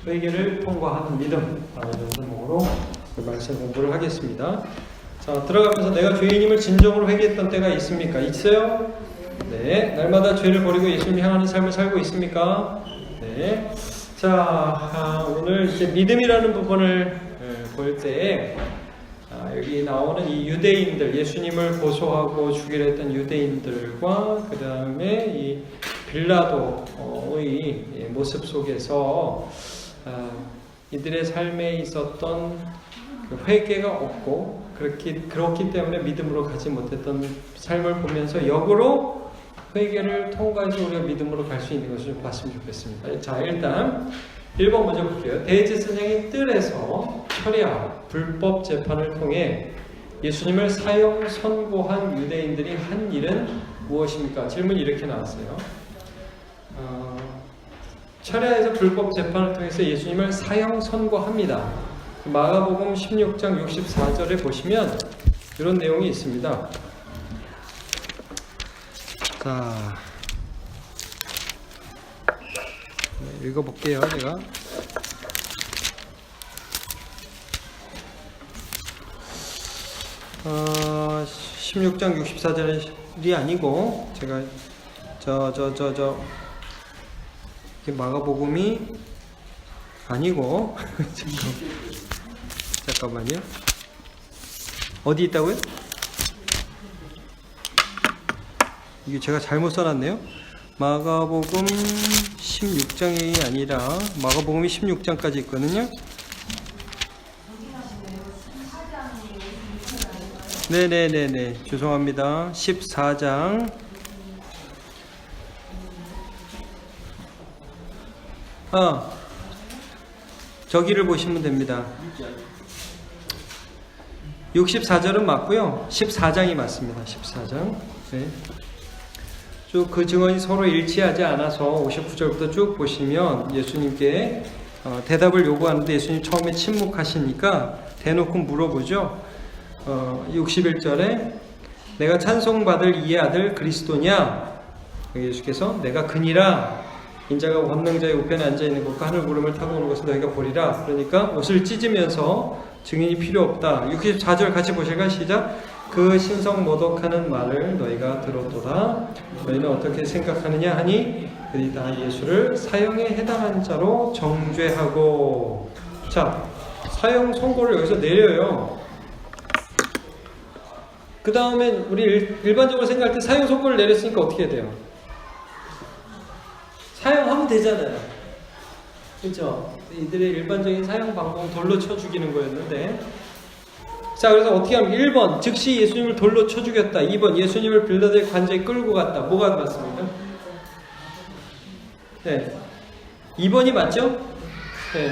회개를 통과하는 믿음, 이런 제목으로 말씀 공부를 하겠습니다. 자, 들어가면서 내가 죄인임을 진정으로 회개했던 때가 있습니까? 있어요? 네. 날마다 죄를 버리고 예수님을 향하는 삶을 살고 있습니까? 네. 자, 오늘 이제 믿음이라는 부분을 볼 때에 여기 나오는 이 유대인들, 예수님을 고소하고 죽이려 했던 유대인들과 그 다음에 이 빌라도의 모습 속에서 이들의 삶에 있었던 그 회개가 없고 그렇기 때문에 믿음으로 가지 못했던 삶을 보면서 역으로 회개를 통과해서 우리가 믿음으로 갈 수 있는 것을 좀 봤으면 좋겠습니다. 자, 일단 1번 먼저 볼게요. 대제사장의 뜰에서 철야, 불법 재판을 통해 예수님을 사형 선고한 유대인들이 한 일은 무엇입니까? 질문이 이렇게 나왔어요. 철야에서 불법 재판을 통해서 예수님을 사형 선고합니다. 마가복음 16장 64절에 보시면 이런 내용이 있습니다. 자, 읽어볼게요. 제가 16장 64절이 아니고 제가 마가복음이 아니고 잠깐만요. 어디 있다고요? 이게 제가 잘못 써놨네요. 마가복음 16장이 아니라 마가복음이 16장까지 있거든요. 네네네네, 죄송합니다. 14장 저기를 보시면 됩니다. 64절은 맞고요. 14장이 맞습니다. 14장. 네. 쭉 그 증언이 서로 일치하지 않아서 59절부터 쭉 보시면 예수님께 대답을 요구하는데 예수님 처음에 침묵하시니까 대놓고 물어보죠. 61절에 내가 찬송받을 이 아들 그리스도냐? 예수께서 내가 그니라. 인자가 권능자의 우편에 앉아있는 것과 하늘 구름을 타고 오는 것을 너희가 보리라. 그러니까 옷을 찢으면서 증인이 필요 없다. 64절 같이 보실까요? 시작. 그 신성 모독하는 말을 너희가 들었도다. 너희는 어떻게 생각하느냐 하니 그들이 다 예수를 사형에 해당한 자로 정죄하고. 자, 사형 선고를 여기서 내려요. 그 다음에 우리 일반적으로 생각할 때 사형 선고를 내렸으니까 어떻게 돼요? 사형하면 되잖아요. 그렇죠? 이들의 일반적인 사형 방법은 돌로 쳐 죽이는 거였는데, 자, 그래서 어떻게 하면 1번 즉시 예수님을 돌로 쳐 죽였다. 2번 예수님을 빌라도의 관저에 끌고 갔다. 뭐가 맞습니까? 네, 2번이 맞죠? 네.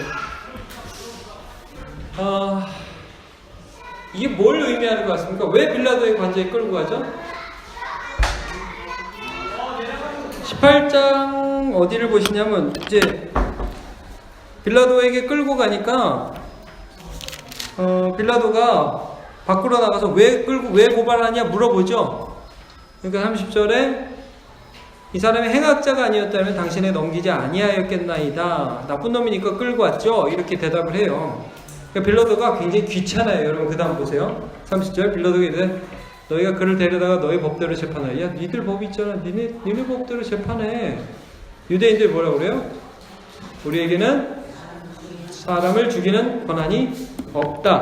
이게 뭘 의미하는 것 같습니까? 왜 빌라도의 관저에 끌고 가죠? 18장 어디를 보시냐면 이제 빌라도에게 끌고 가니까 빌라도가 밖으로 나가서 왜 고발하냐 물어보죠. 그러니까 30절에 이 사람이 행악자가 아니었다면 당신에 넘기지 아니하였겠나이다. 나쁜 놈이니까 끌고 왔죠. 이렇게 대답을 해요. 그러니까 빌라도가 굉장히 귀찮아요. 여러분 그 다음 보세요. 30절 빌라도가 이래 너희가 그를 데려다가 너희 법대로 재판하라. 야, 니들 법이 있잖아. 니네 법대로 재판해. 유대인들이 뭐라고 그래요? 우리에게는 사람을 죽이는 권한이 없다.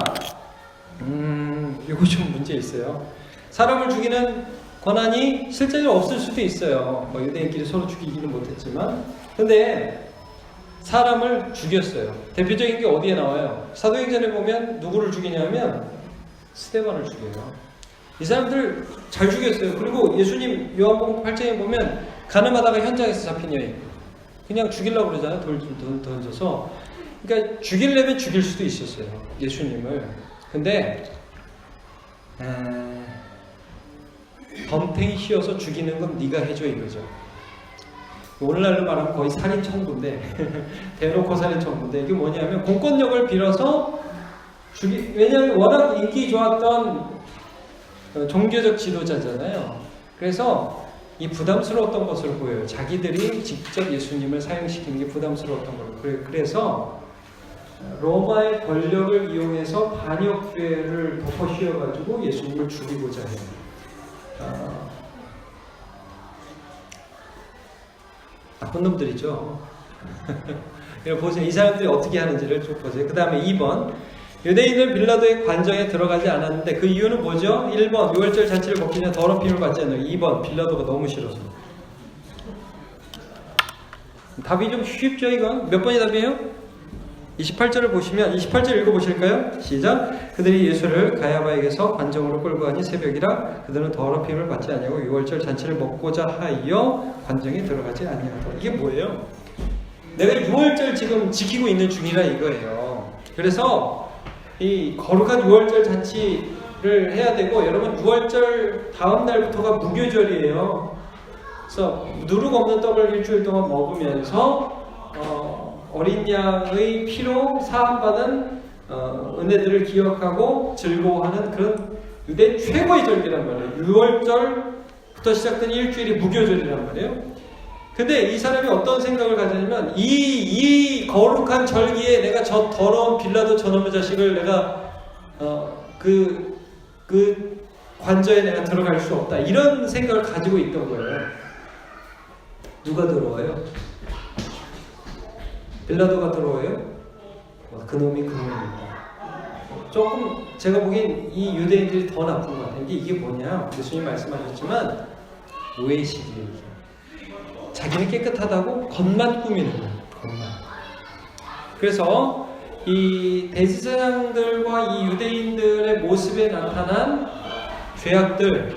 이거 좀 문제 있어요. 사람을 죽이는 권한이 실제로 없을 수도 있어요. 뭐 유대인끼리 서로 죽이기는 못했지만. 근데 사람을 죽였어요. 대표적인 게 어디에 나와요? 사도행전에 보면 누구를 죽이냐면 스데반을 죽여요. 이 사람들 잘 죽였어요. 그리고 예수님 요한복음 8장에 보면 가늠하다가 현장에서 잡힌 여인 그냥 죽이려고 그러잖아요. 돌 던져서. 그러니까 죽이려면 죽일 수도 있었어요. 예수님을. 근데 덤탱이 씌워서 죽이는 건 네가 해줘 이거죠. 오늘날로 말하면 거의 살인 청부인데 대놓고 살인 청부인데 이게 뭐냐면 공권력을 빌어서 왜냐하면 워낙 인기 좋았던 종교적 지도자잖아요. 그래서 이 부담스러웠던 것을 보여요. 자기들이 직접 예수님을 사형시키는 게 부담스러웠던 걸로. 그래서 로마의 권력을 이용해서 반역죄를 덮어씌워가지고 예수님을 죽이고자 해요. 나쁜 놈들이죠. 보세요. 이 사람들이 어떻게 하는지를 좀 보세요. 그 다음에 2번. 유대인은 빌라도의 관정에 들어가지 않았는데 그 이유는 뭐죠? 1번. 유월절 잔치를 먹기 전에 더럽힘을 받지 않아요. 2번. 빌라도가 너무 싫어서. 답이 좀 쉽죠, 이건? 몇 번이 답이에요? 28절을 보시면 28절 읽어보실까요? 시작. 그들이 예수를 가야바에게서 관정으로 끌고 가니 새벽이라 그들은 더럽힘을 받지 아니하고 유월절 잔치를 먹고자 하여 관정에 들어가지 아니하더라. 이게 뭐예요? 내가 유월절 지금 지키고 있는 중이라 이거예요. 그래서 이 거룩한 유월절 잔치를 해야 되고, 여러분 유월절 다음 날부터가 무교절이에요. 그래서 누룩 없는 떡을 일주일 동안 먹으면서 어린 양의 피로 사함받은 은혜들을 기억하고 즐거워하는 그런 유대 최고의 절기란 말이에요. 6월절부터 시작된 일주일이 무교절이란 말이에요. 근데 이 사람이 어떤 생각을 가졌냐면, 이 거룩한 절기에 내가 저 더러운 빌라도 저놈의 자식을 내가 그 관저에 내가 들어갈 수 없다, 이런 생각을 가지고 있던 거예요. 누가 들어와요? 빌라도가 들어와요? 그놈이 그놈입니다. 조금 제가 보기엔 이 유대인들이 더 나쁜 것 같아요. 이게 뭐냐? 예수님 말씀하셨지만 외식이에요. 자기는 깨끗하다고 겉만 꾸미는 거예요. 겉만. 그래서 이 대제사장들과 이 유대인들의 모습에 나타난 죄악들,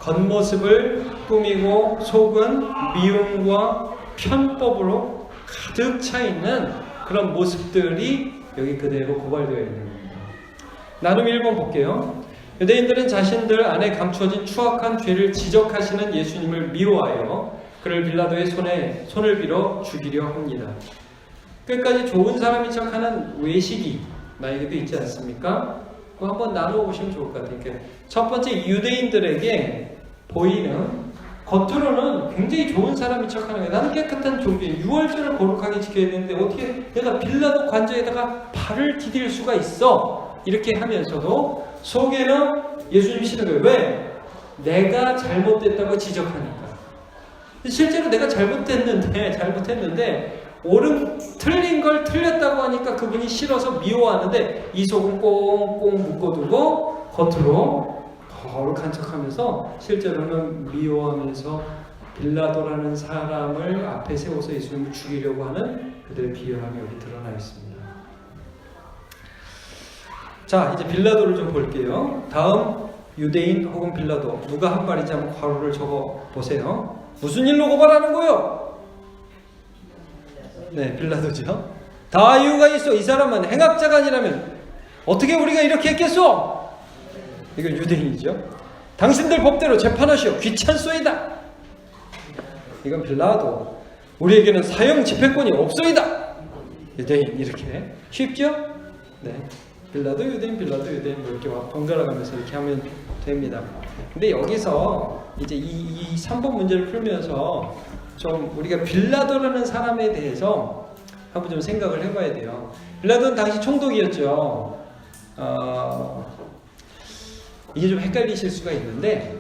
겉모습을 꾸미고 속은 미움과 편법으로 가득 차 있는 그런 모습들이 여기 그대로 고발되어 있는 겁니다. 나눔 1번 볼게요. 유대인들은 자신들 안에 감추어진 추악한 죄를 지적하시는 예수님을 미워하여 그를 빌라도의 손을 빌어 죽이려 합니다. 끝까지 좋은 사람인 척하는 외식이 나에게도 있지 않습니까? 그거 한번 나눠보시면 좋을 것 같아요. 첫 번째, 유대인들에게 보이는, 겉으로는 굉장히 좋은 사람인 척하는 거예요. 나는 깨끗한 종교인, 유월절을 거룩하게 지켜야 되는데 어떻게 내가 빌라도 관저에다가 발을 디딜 수가 있어? 이렇게 하면서도 속에는 예수님이 싫은 거예요. 왜? 내가 잘못됐다고 지적하니까. 실제로 내가 잘못했는데 틀린 걸 틀렸다고 하니까 그분이 싫어서 미워하는데, 이 속은 꽁꽁 묶어두고 겉으로 거룩한 척하면서 실제로는 미워하면서 빌라도라는 사람을 앞에 세워서 예수님을 죽이려고 하는 그들의 비열함이 여기 드러나 있습니다. 자, 이제 빌라도를 좀 볼게요. 다음 유대인 혹은 빌라도 누가 한 말인지 한번 괄호를 적어 보세요. 무슨 일로 고발하는 거요? 네, 빌라도죠. 다 이유가 있어. 이 사람은 행악자가 아니라면 어떻게 우리가 이렇게 했겠소? 이건 유대인이죠. 당신들 법대로 재판하시오. 귀찮소이다. 이건 빌라도. 우리에게는 사형 집행권이 없소이다. 유대인. 이렇게 쉽죠? 네. 빌라도 유대인, 빌라도 유대인, 뭐 이렇게 번갈아 가면서 이렇게 하면 됩니다. 근데 여기서 이제 이 3번 문제를 풀면서 좀 우리가 빌라도라는 사람에 대해서 한번 좀 생각을 해봐야 돼요. 빌라도는 당시 총독이었죠. 이게 좀 헷갈리실 수가 있는데,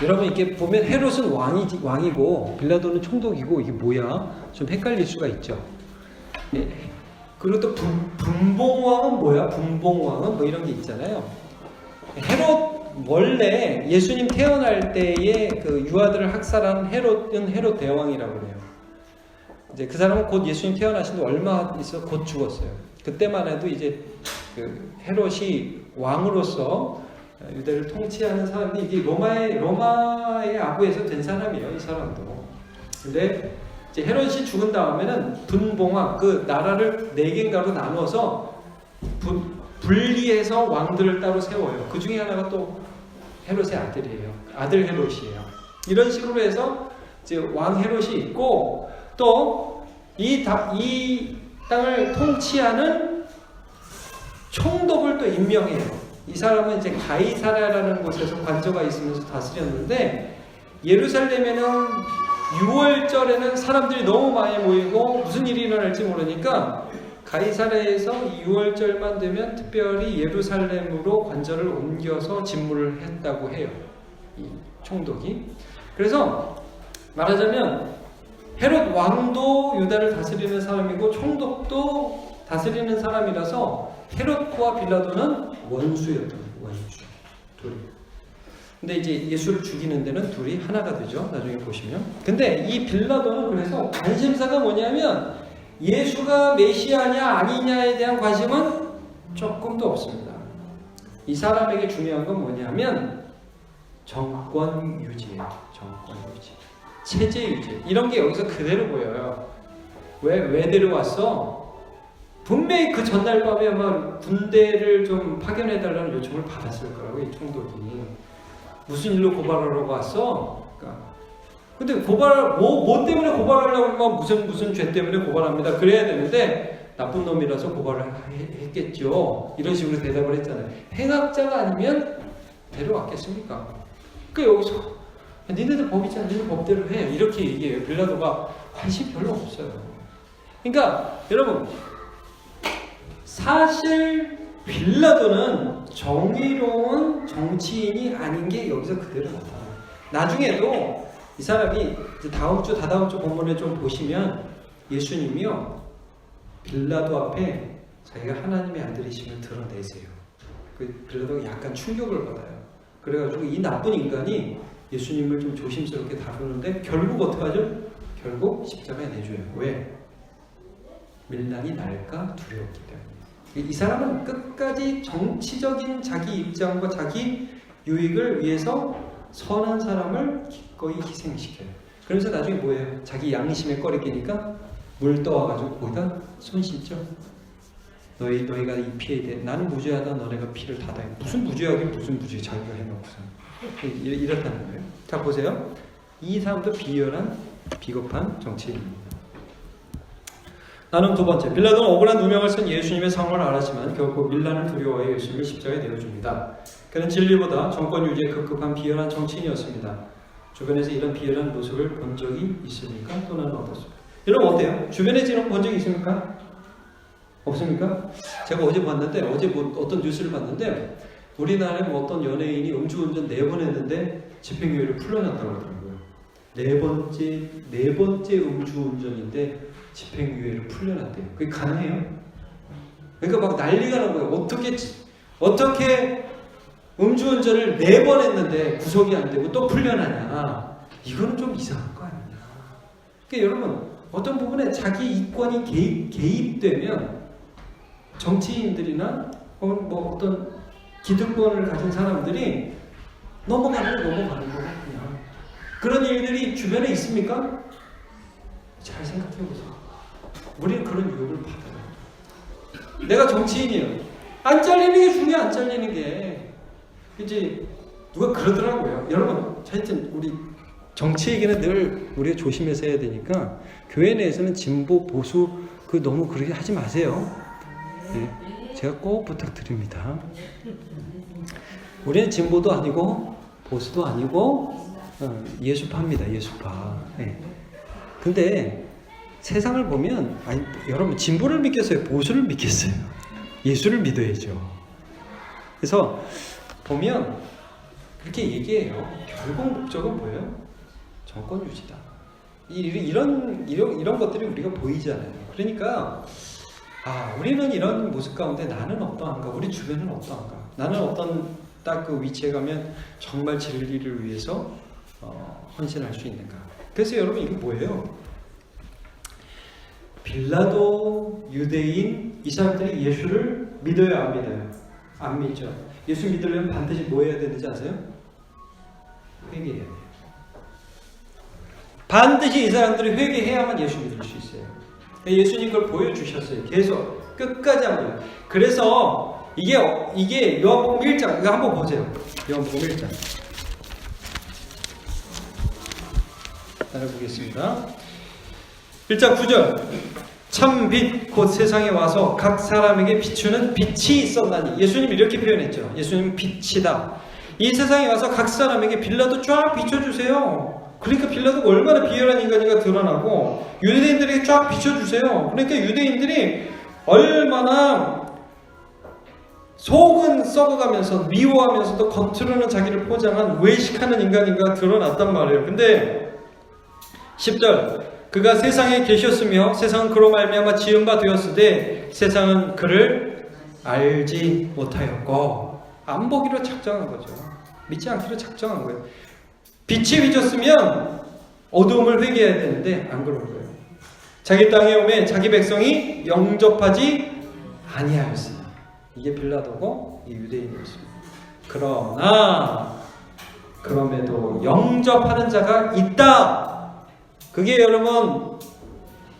여러분 이렇게 보면 헤롯은 왕이고 빌라도는 총독이고 이게 뭐야? 좀 헷갈릴 수가 있죠. 예. 그리고 또 분봉왕은 뭐야? 분봉왕은 뭐 이런 게 있잖아요. 헤롯, 원래 예수님 태어날 때에 그 유아들을 학살한 헤롯은 헤롯 대왕이라고 그래요. 이제 그 사람은 곧 예수님 태어나신 지 얼마 있어 곧 죽었어요. 그때만 해도 이제 그 헤롯이 왕으로서 유대를 통치하는 사람이 이게 로마의 아부에서 된 사람이에요. 이 사람도. 근데 이제 헤롯이 죽은 다음에는 분봉왕, 그 나라를 4개인가로 나눠서 분리해서 왕들을 따로 세워요. 그 중에 하나가 또 헤롯의 아들이에요. 아들 헤롯이에요. 이런 식으로 해서 이제 왕 헤롯이 있고, 또 이 땅을 통치하는 총독을 또 임명해요. 이 사람은 이제 가이사랴라는 곳에서 관저가 있으면서 다스렸는데, 예루살렘에는 6월절에는 사람들이 너무 많이 모이고 무슨 일이 일어날지 모르니까 가이사랴에서 6월절만 되면 특별히 예루살렘으로 관절을 옮겨서 진물을 했다고 해요. 이 총독이. 그래서 말하자면 헤롯 왕도 유다를 다스리는 사람이고 총독도 다스리는 사람이라서 헤롯과 빌라도는 원수였던 거예요. 원수. 둘이. 근데 이제 예수를 죽이는 데는 둘이 하나가 되죠. 나중에 보시면. 근데 이 빌라도는 그래서 관심사가 뭐냐면 예수가 메시아냐 아니냐에 대한 관심은 조금도 없습니다. 이 사람에게 중요한 건 뭐냐면 정권 유지예요. 정권 유지. 체제 유지. 이런 게 여기서 그대로 보여요. 왜 데려왔어? 분명히 그 전날 밤에 아마 군대를 좀 파견해달라는 요청을 받았을 거라고, 이 총독이. 무슨 일로 고발하러 왔어? 그러니까. 근데 뭐 때문에 고발하려고 하면 무슨 죄 때문에 고발합니다. 그래야 되는데, 나쁜 놈이라서 고발을 했겠죠. 이런 식으로 대답을 했잖아요. 행악자가 아니면 데려왔겠습니까? 그러니까 여기서, 니네들 법이잖아. 니네 법대로 해. 이렇게 얘기해요. 빌라도가 관심 별로 없어요. 그러니까, 여러분, 사실 빌라도는 정의로운 정치인이 아닌 게 여기서 그대로 나타나요. 나중에도 이 사람이 다다음 주 본문에 좀 보시면 예수님이요 빌라도 앞에 자기가 하나님의 아들이심을 드러내세요. 그 빌라도가 약간 충격을 받아요. 그래가지고 이 나쁜 인간이 예수님을 좀 조심스럽게 다루는데 결국 어떻게 하죠? 결국 십자가에 내줘요. 왜? 밀란이 날까 두려웠기 때문에. 이 사람은 끝까지 정치적인 자기 입장과 자기 유익을 위해서 선한 사람을 기꺼이 희생시켜요. 그러면서 나중에 뭐예요? 자기 양심에 꺼리끼니까 물 떠와가지고 거기다 손 씻죠. 너희가 이 피해에 대해 나는 무죄하다. 너네가 피를 다 해. 무슨 무죄하긴 무슨 무죄 자기가 해놓고서 이렇다는 거예요. 자 보세요. 이 사람도 비열한 비겁한 정치인입니다. 나는 두 번째, 빌라도는 억울한 누명을 쓴 예수님의 상황을 알았지만 결코 밀란을 두려워해 예수님을 십자가에 내어줍니다. 그는 진리보다 정권 유지에 급급한 비열한 정치인이었습니다. 주변에서 이런 비열한 모습을 본 적이 있습니까? 또는 어떻습니까? 여러분 어때요? 주변에서 이런 본 적이 있습니까? 없습니까? 제가 어제 봤는데 어떤 뉴스를 봤는데 우리나라에 어떤 연예인이 음주운전 4번 했는데 집행유예를 풀려났다고 하더라고요. 네 번째 음주운전인데 집행유예를 풀려났대요. 그게 가능해요? 그러니까 막 난리가 난 거예요. 어떻게 음주운전을 4번 했는데 구속이 안 되고 또 풀려나냐. 이거는 좀 이상한 거 아니냐. 그러니까 여러분 어떤 부분에 자기 이권이 개입되면 정치인들이나 뭐 어떤 기득권을 가진 사람들이 넘어가는 거고 그냥. 그런 일들이 주변에 있습니까? 잘 생각해 보세요. 우리는 그런 유혹을 받아요. 내가 정치인이에요. 안 잘리는 게 중요해. 안 잘리는 게. 이제 누가 그러더라고요. 여러분, 하여튼 우리 정치 얘기는 늘 우리가 조심해서 해야 되니까 교회 내에서는 진보 보수 너무 그렇게 하지 마세요. 네, 제가 꼭 부탁드립니다. 우리는 진보도 아니고 보수도 아니고 예수파입니다. 예수파. 네. 근데 세상을 보면 여러분 진보를 믿겠어요? 보수를 믿겠어요? 예수를 믿어야죠. 그래서 보면 그렇게 얘기해요. 결국 목적은 뭐예요? 정권 유지다. 이런 것들이 우리가 보이잖아요. 그러니까 우리는 이런 모습 가운데 나는 어떠한가? 우리 주변은 어떠한가? 나는 어떤 딱 그 위치에 가면 정말 진리를 위해서 헌신할 수 있는가? 그래서 여러분 이게 뭐예요? 빌라도 유대인 이 사람들이 예수를 믿어요, 안 믿어요? 안 믿죠. 예수 믿으려면 반드시 뭐 해야 되는지 아세요? 회개해야 돼요. 반드시 이 사람들이 회개해야만 예수 믿을 수 있어요. 예수님 그걸 보여주셨어요. 계속 끝까지 한번. 그래서 이게 요한복음 1장 이거 한번 보세요. 요한복음 1장 따라보겠습니다. 1장 9절 참 빛 곧 세상에 와서 각 사람에게 비추는 빛이 있었나니. 예수님이 이렇게 표현했죠. 예수님은 빛이다. 이 세상에 와서 각 사람에게 빌라도 쫙 비춰주세요. 그러니까 빌라도가 얼마나 비열한 인간인가 드러나고 유대인들에게 쫙 비춰주세요. 그러니까 유대인들이 얼마나 속은 썩어가면서 미워하면서도 겉으로는 자기를 포장한 외식하는 인간인가 드러났단 말이에요. 근데 10절 그가 세상에 계셨으며 세상은 그로 말미암아 지은 바 되었으되 세상은 그를 알지 못하였고, 안 보기로 작정한 거죠. 믿지 않기로 작정한 거예요. 빛이 비쳤으면 어두움을 회개해야 되는데 안 그런 거예요. 자기 땅에 오매 자기 백성이 영접하지 아니하였으니, 이게 빌라도고 이 유대인이었습니다. 그러나 그럼에도 영접하는 자가 있다. 그게 여러분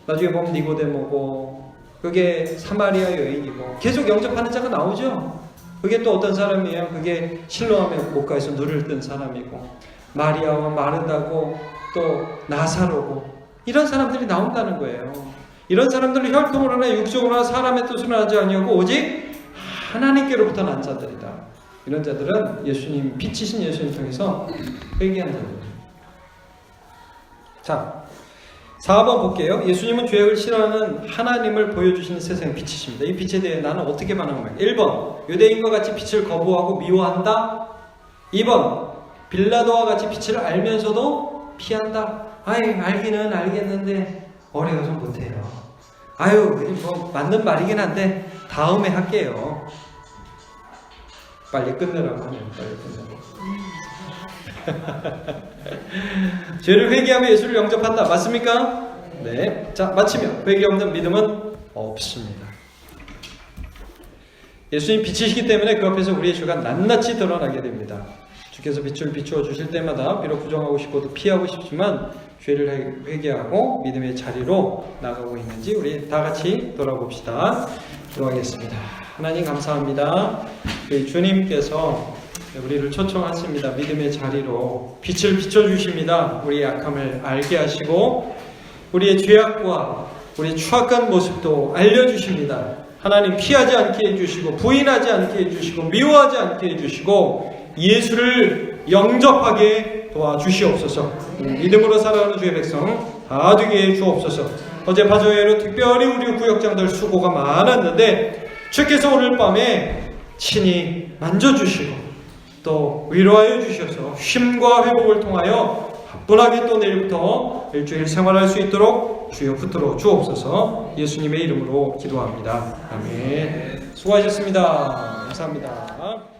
나중에 보면 니고데모고, 그게 사마리아 여인이고, 계속 영접하는 자가 나오죠. 그게 또 어떤 사람이에요? 그게 실로암의 목가에서 눈을 뜬 사람이고, 마리아와 마르다고, 또 나사로고, 이런 사람들이 나온다는 거예요. 이런 사람들은 혈통으로나 육적으로나 사람의 뜻으로 하지 아니하고 오직 하나님께로부터 난 자들이다. 이런 자들은 예수님, 빛이신 예수님 통해서 회개한 자들입니다. 자, 4번 볼게요. 예수님은 죄악을 싫어하는 하나님을 보여주시는 세상의 빛이십니다. 이 빛에 대해 나는 어떻게 반응할까요? 1번, 유대인과 같이 빛을 거부하고 미워한다. 2번, 빌라도와 같이 빛을 알면서도 피한다. 알기는 알겠는데 어려워서 못해요. 뭐 맞는 말이긴 한데 다음에 할게요. 빨리 끝내라고 하네요. 빨리 끝내라고. 죄를 회개하며 예수를 영접한다. 맞습니까? 네. 자, 마치며 회개 없는 믿음은 없습니다. 예수님 빛이시기 때문에 그 앞에서 우리의 죄가 낱낱이 드러나게 됩니다. 주께서 빛을 비추어 주실 때마다 비록 부정하고 싶어도 피하고 싶지만 죄를 회개하고 믿음의 자리로 나가고 있는지 우리 다 같이 돌아봅시다. 기도하겠습니다. 하나님 감사합니다. 주님께서 우리를 초청하십니다. 믿음의 자리로 빛을 비춰주십니다. 우리의 약함을 알게 하시고 우리의 죄악과 우리의 추악한 모습도 알려주십니다. 하나님 피하지 않게 해주시고 부인하지 않게 해주시고 미워하지 않게 해주시고 예수를 영접하게 도와주시옵소서. 믿음으로 살아가는 주의 백성 다 되게 해 주옵소서. 어제 파저회로 특별히 우리 구역장들 수고가 많았는데 주께서 오늘 밤에 친히 만져주시고 또 위로하여 주셔서 쉼과 회복을 통하여 가뿐하게 또 내일부터 일주일 생활할 수 있도록 주여 붙들어 주옵소서. 예수님의 이름으로 기도합니다. 아멘. 수고하셨습니다. 감사합니다.